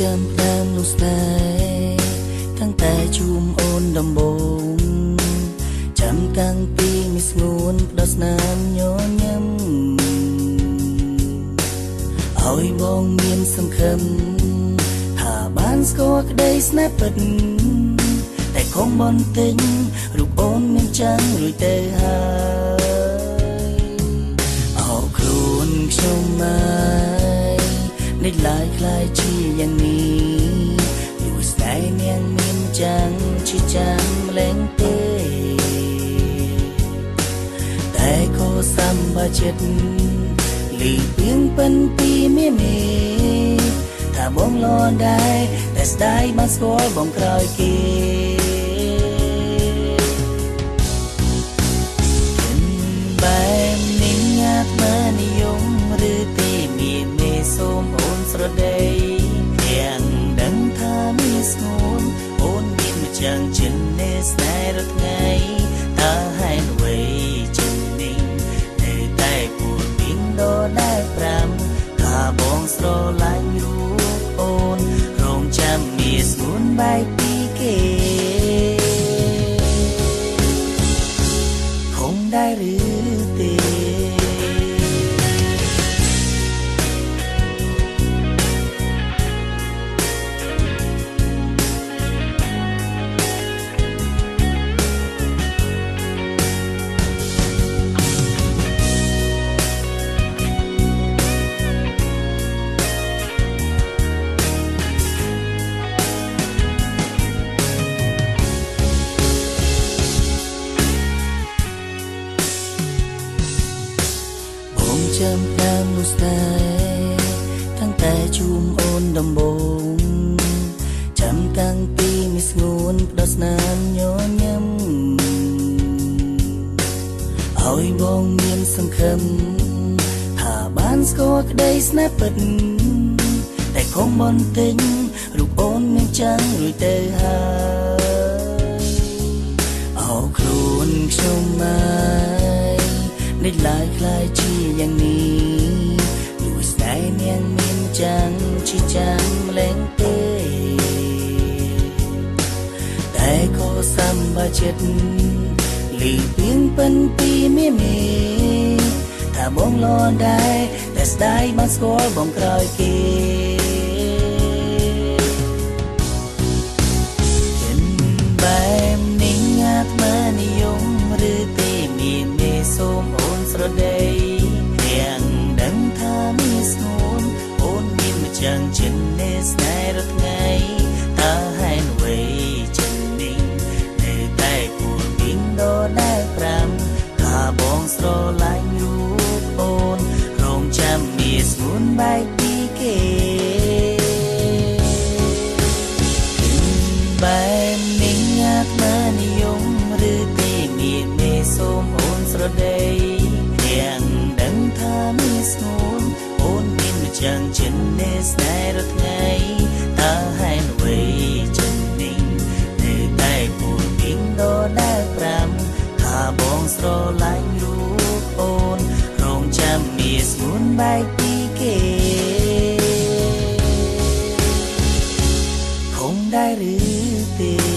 ចាំតាមនោះស្នេហ៍តាំងតែជួមអូនដំបូងចាំតាំងពីមានស្ងួនផ្ដោះស្នាមញញឹមឲ្យបងមានសង្ឃឹមថាបានស្គាល់ក្តីស្នេហ៍ពិតតែคงបន្តិចរូបអូនមានចាំងរួចទៅហើយអោខ្លួនខ្ញុំមកនេះឡាយคล้ายជាយ៉ាងនេះយូរស្នេហ៍នាងមានចាំងជាចាំម្លែងទេតែក៏សម្បចិត្តលឺពីងពិនពីមេថាបងលន់ដែរតែស្ដាយបានស្គាល់បងក្រោយគេបែបនេះងាត់មើលនិយមឬទេមានមេសូមអូនស្រដីទាំងដឹងថាមានស្ងួនអូនមានម្ចាំងចិននេស្នេហ៍រត់ថ្ងៃតើហេតុអ្វីចិននេះនៅតែពួនពីងដល់ដែរ5ថាបងស្រឡាញ់រូបអូនរងចាំមានស្ងួនបែកពីគេคงได้หรือទេ ចាំតាមនោះស្នេហ៍តាំងតែជួមអូនដំបូងចាំតាំងពីមានស្ងួនផ្ដោះស្នាមញញឹមឲ្យបងមានសង្ឃឹមថាបានស្គាល់ក្តីស្នេហ៍ពិតតែคงបន្តិចរូបអូនមានចាំងរួចទៅហើយអោខ្លួនខ្ញុំមកនេះឡាយคล้ายជាយ៉ាងនេះយូរស្នេហ៍នាងមានចាំងជាចាំម្លែងទេតែក៏សម្បចិត្តលឺពីងពិនពីមេថាបងលន់ដែរតែស្ដាយបានស្គាល់បងក្រោយគេបែបនេះងាត់មើលនិយមឬទេមានមេសូមអូនស្រដីទាំងដឹងថាមានស្ងួនអូនមានម្ចាំងចិននេស្នេហ៍រត់ថ្ងៃតើហេតុអ្វីចិននេះនៅតែពួនពីងដល់ដែរ5ថាបងស្រឡាញ់រូបអូនរងចាំមានស្ងួនបែកពីគេបែបនេះងាត់មើលនិយមឬទេមានមេសូមអូនស្រដីទាំងដឹងថាមានស្ងួនអូនមានម្ចាំងចិននេស្នេហ៍រត់ថ្ងៃតើហេតុអ្វីចិននេះនៅតែពួនពីងដល់ដែរ5ថាបងស្រឡាញ់រូបអូនរងចាំមានស្ងួនបែកពីគេคงได้หรือទេ